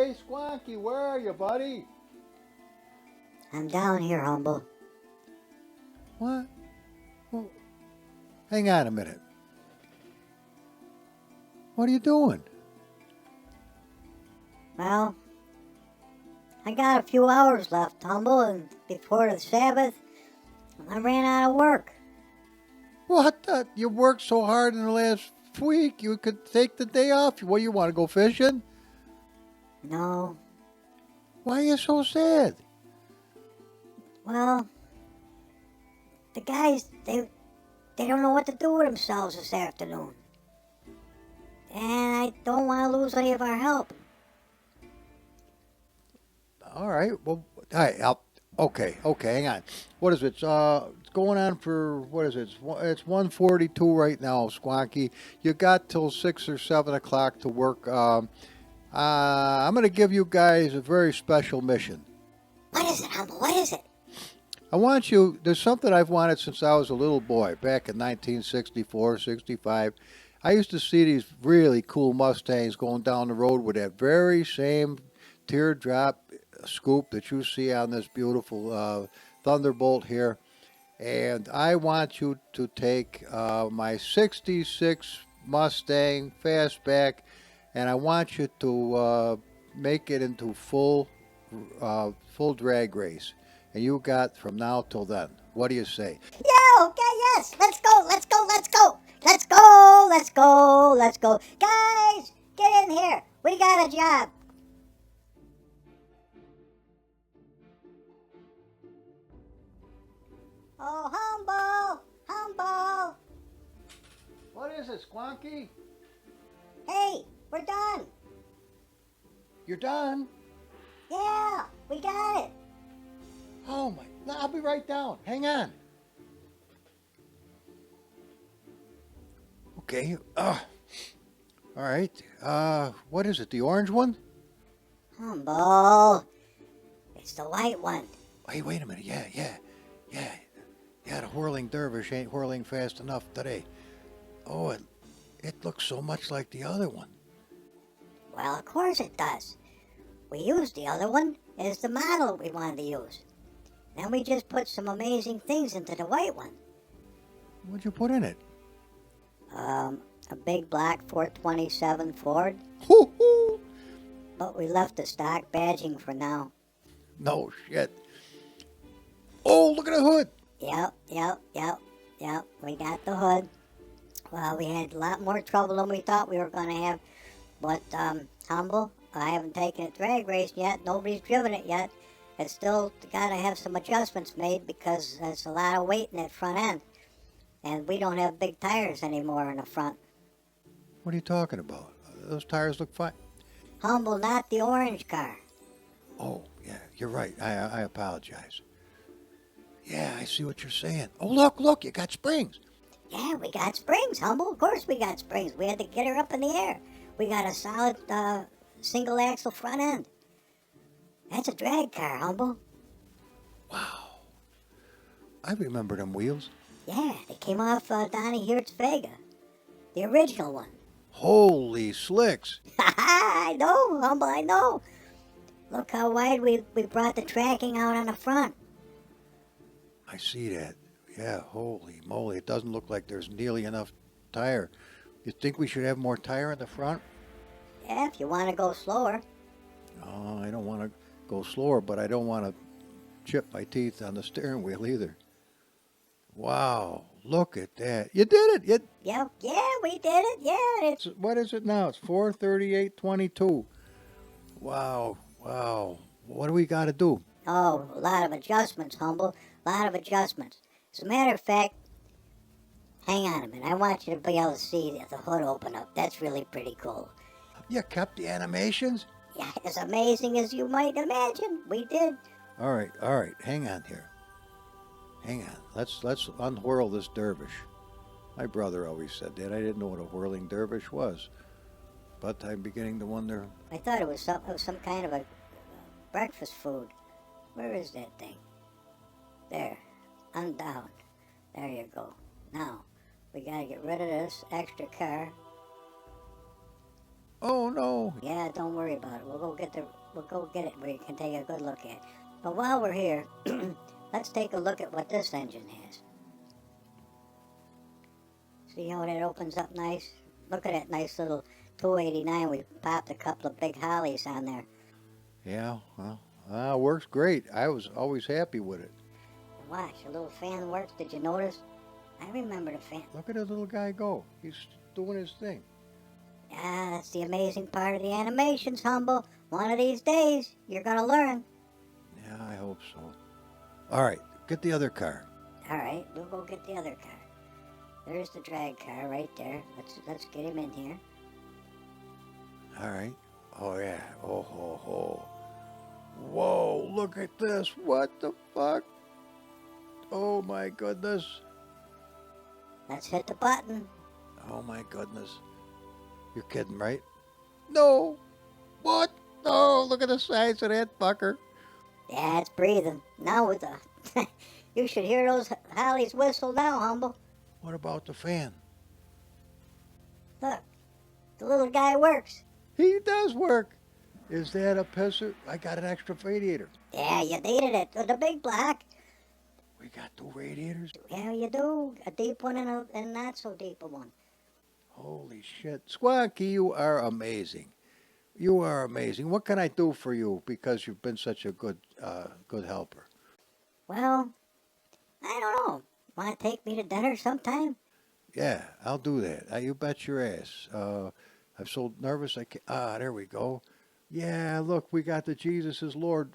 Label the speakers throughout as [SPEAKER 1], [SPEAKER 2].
[SPEAKER 1] Hey, Squonkie, where are you, buddy?
[SPEAKER 2] I'm down here, Humble.
[SPEAKER 1] What? Well, hang on a minute. What are you doing?
[SPEAKER 2] Well, I got a few hours left, Humble, and before the Sabbath, I ran out of work.
[SPEAKER 1] What? You worked so hard in the last week. You could take the day off. What, you want to go fishing?
[SPEAKER 2] No,
[SPEAKER 1] Why are you so sad?
[SPEAKER 2] well, the guys, they don't know what to do with themselves this afternoon. And I don't want to lose any of our help.
[SPEAKER 1] All right. Well, all right. Okay. Hang on. What is it? It's going on for what is it? It's 1:42 right now, Squonkie. You got till 6 or 7 o'clock to work. I'm going to give you guys a very special mission.
[SPEAKER 2] What is it, Humble? What is it?
[SPEAKER 1] I want you. There's something I've wanted since I was a little boy, back in 1964, 65. I used to see these really cool Mustangs going down the road with that very same teardrop scoop that you see on this beautiful Thunderbolt here. And I want you to take my 66 Mustang Fastback, and I want you to make it into full drag race. And you got from now till then. What do you say?
[SPEAKER 2] Yeah, okay, yes. Let's go. Let's go. Guys, get in here. We got a job. Oh, Humble.
[SPEAKER 1] What is it, Squonkie?
[SPEAKER 2] Hey, we're done.
[SPEAKER 1] You're done?
[SPEAKER 2] Yeah, we got it.
[SPEAKER 1] Oh my! No, I'll be right down. Hang on. Okay. All right. What is it? The orange one?
[SPEAKER 2] Humble. It's the white one.
[SPEAKER 1] Hey, wait a minute. Yeah. The whirling dervish ain't whirling fast enough today. Oh, it looks so much like the other one.
[SPEAKER 2] Well, of course it does. We used the other one as the model we wanted to use. Then we just put some amazing things into the white one.
[SPEAKER 1] What'd you put in it?
[SPEAKER 2] A big black 427 Ford.
[SPEAKER 1] Hoo-hoo!
[SPEAKER 2] But we left the stock badging for now.
[SPEAKER 1] No shit. Oh, look at the hood.
[SPEAKER 2] Yep. We got the hood. Well, we had a lot more trouble than we thought we were going to have. But, Humble, I haven't taken a drag race yet. Nobody's driven it yet. It's still got to have some adjustments made because there's a lot of weight in that front end. And we don't have big tires anymore in the front.
[SPEAKER 1] What are you talking about? Those tires look fine.
[SPEAKER 2] Humble, not the orange car.
[SPEAKER 1] Oh, yeah, you're right. I apologize. Yeah, I see what you're saying. Oh, look, you got springs.
[SPEAKER 2] Yeah, we got springs, Humble. Of course we got springs. We had to get her up in the air. We got a solid single axle front end. That's a drag car, Humble.
[SPEAKER 1] Wow. I remember them wheels.
[SPEAKER 2] Yeah, they came off Donnie Hirt's Vega. The original one.
[SPEAKER 1] Holy slicks.
[SPEAKER 2] I know, Humble, I know. Look how wide we brought the tracking out on the front.
[SPEAKER 1] I see that. Yeah, holy moly. It doesn't look like there's nearly enough tire. You think we should have more tire in the front?
[SPEAKER 2] Yeah, if you want to go slower.
[SPEAKER 1] Oh, I don't want to go slower, but I don't want to chip my teeth on the steering wheel either. Wow, look at that. You did it.
[SPEAKER 2] Yeah, we did it. Yeah,
[SPEAKER 1] What is it now? It's 4:38:22. Wow. What do we got to do?
[SPEAKER 2] Oh, a lot of adjustments, Humble. A lot of adjustments. As a matter of fact, hang on a minute. I want you to be able to see the hood open up. That's really pretty cool.
[SPEAKER 1] You kept the animations?
[SPEAKER 2] Yeah, as amazing as you might imagine. We did.
[SPEAKER 1] All right. Hang on here. Hang on. Let's unwhirl this dervish. My brother always said that. I didn't know what a whirling dervish was. But I'm beginning to wonder.
[SPEAKER 2] I thought it was some kind of a breakfast food. Where is that thing? There. Undown. There you go. Now, we gotta get rid of this extra car.
[SPEAKER 1] Oh no.
[SPEAKER 2] Yeah, don't worry about it. We'll go get it where you can take a good look at it. But while we're here, let's take a look at what this engine has. See how that opens up nice? Look at that nice little 289. We popped a couple of big hollies on there.
[SPEAKER 1] Yeah, well, works great. I was always happy with it.
[SPEAKER 2] Watch, a little fan works. Did you notice? I remember the fan.
[SPEAKER 1] Look at the little guy go. He's doing his thing.
[SPEAKER 2] Ah, that's the amazing part of the animations, Humble. One of these days, you're gonna learn.
[SPEAKER 1] Yeah, I hope so. All right, get the other car.
[SPEAKER 2] All right, we'll go get the other car. There's the drag car right there. Let's get him in here.
[SPEAKER 1] All right. Oh yeah. Oh ho ho. Whoa! Look at this. What the fuck? Oh my goodness.
[SPEAKER 2] Let's hit the button.
[SPEAKER 1] Oh my goodness. You're kidding, right? No. What? No. Look at the size of that fucker.
[SPEAKER 2] Yeah, it's breathing. Now with the... You should hear those hollies whistle now, Humble.
[SPEAKER 1] What about the fan?
[SPEAKER 2] Look, the little guy works.
[SPEAKER 1] He does work. Is that a pisser? I got an extra radiator.
[SPEAKER 2] Yeah, you needed it. The big block.
[SPEAKER 1] We got two radiators.
[SPEAKER 2] Yeah, you do. A deep one and a not so deep a one.
[SPEAKER 1] Holy shit. Squonkie, you are amazing. You are amazing. What can I do for you because you've been such a good helper?
[SPEAKER 2] Well, I don't know. Want to take me to dinner sometime?
[SPEAKER 1] Yeah, I'll do that. You bet your ass. I'm so nervous I can't. There we go. Yeah, look, we got the Jesus is Lord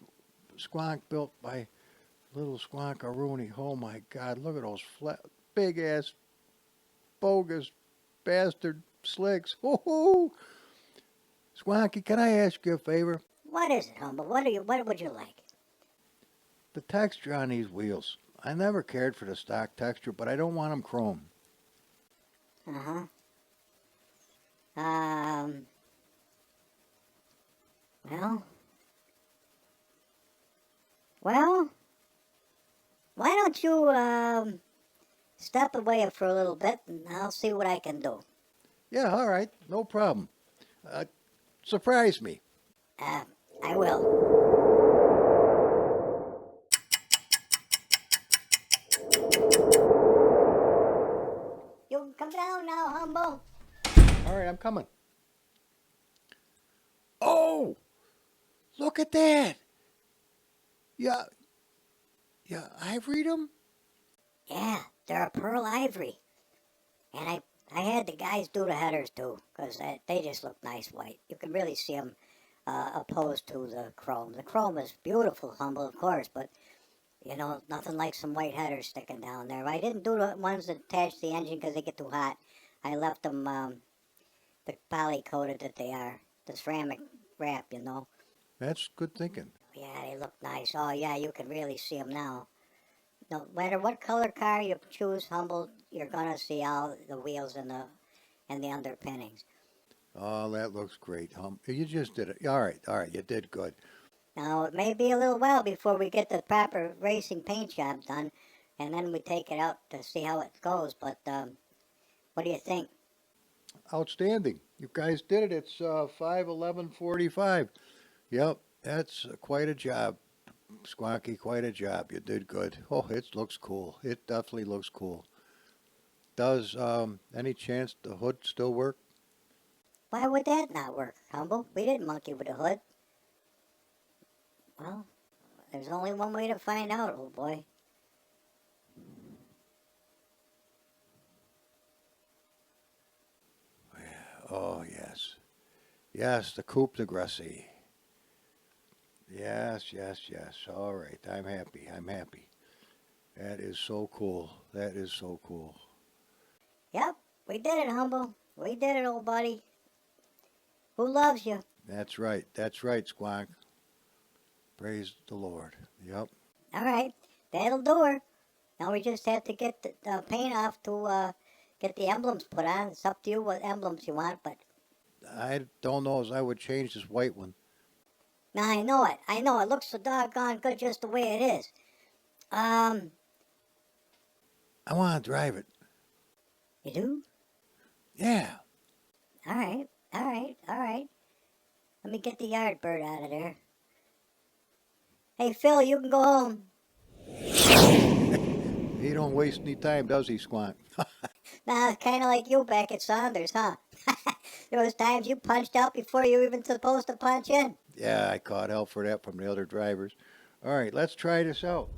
[SPEAKER 1] squonk built by little Squonkaroonie. Oh my God, look at those flat, big ass, bogus bastard slicks. Woohoo! Squonkie, can I ask you a favor?
[SPEAKER 2] What is it, Humble? What would you like?
[SPEAKER 1] The texture on these wheels. I never cared for the stock texture, but I don't want them chrome.
[SPEAKER 2] Uh-huh. Well, why don't you, step away for a little bit and I'll see what I can do.
[SPEAKER 1] Yeah, all right, no problem. Surprise me.
[SPEAKER 2] I will. You can come down now, Humble.
[SPEAKER 1] All right, I'm coming. Oh, look at that. Yeah, ivory them?
[SPEAKER 2] Yeah, they're a pearl ivory. And I had the guys do the headers too, because they just look nice white. You can really see them opposed to the chrome. The chrome is beautiful, Humble, of course, but, you know, nothing like some white headers sticking down there. I didn't do the ones that attach the engine because they get too hot. I left them the poly-coated that they are, the ceramic wrap, you know.
[SPEAKER 1] That's good thinking.
[SPEAKER 2] Yeah, they look nice. Oh, yeah, you can really see them now. No matter what color car you choose, Humble, you're gonna see all the wheels and the underpinnings.
[SPEAKER 1] Oh, that looks great, You just did it. All right, you did good.
[SPEAKER 2] Now, it may be a little while before we get the proper racing paint job done, and then we take it out to see how it goes, but what do you think?
[SPEAKER 1] Outstanding. You guys did it. It's 5/11/45. Yep, that's quite a job. Squonkie, quite a job. You did good. Oh, it looks cool. It definitely looks cool. Does any chance the hood still work?
[SPEAKER 2] Why would that not work, Humble? We didn't monkey with the hood. Well, there's only one way to find out, old boy.
[SPEAKER 1] Oh, yes. Yes, the Coupe de Gracie. Yes. All right, I'm happy. That is so cool. That is so cool.
[SPEAKER 2] Yep, we did it, Humble. We did it, old buddy. Who loves you?
[SPEAKER 1] That's right, Squonk. Praise the Lord. Yep.
[SPEAKER 2] All right, that'll do her. Now we just have to get the paint off to get the emblems put on. It's up to you what emblems you want, but...
[SPEAKER 1] I don't know as I would change this white one.
[SPEAKER 2] Now, I know it. It looks so doggone good just the way it is.
[SPEAKER 1] I want to drive it.
[SPEAKER 2] You do?
[SPEAKER 1] Yeah.
[SPEAKER 2] All right. get the yard bird out of there. Hey, Phil, you can go home.
[SPEAKER 1] He don't waste any time, does he, Squonk?
[SPEAKER 2] Nah, kind of like you back at Saunders, huh? There was times you punched out before you were even supposed to punch in.
[SPEAKER 1] Yeah, I caught hell for that from the other drivers. All right, let's try this out.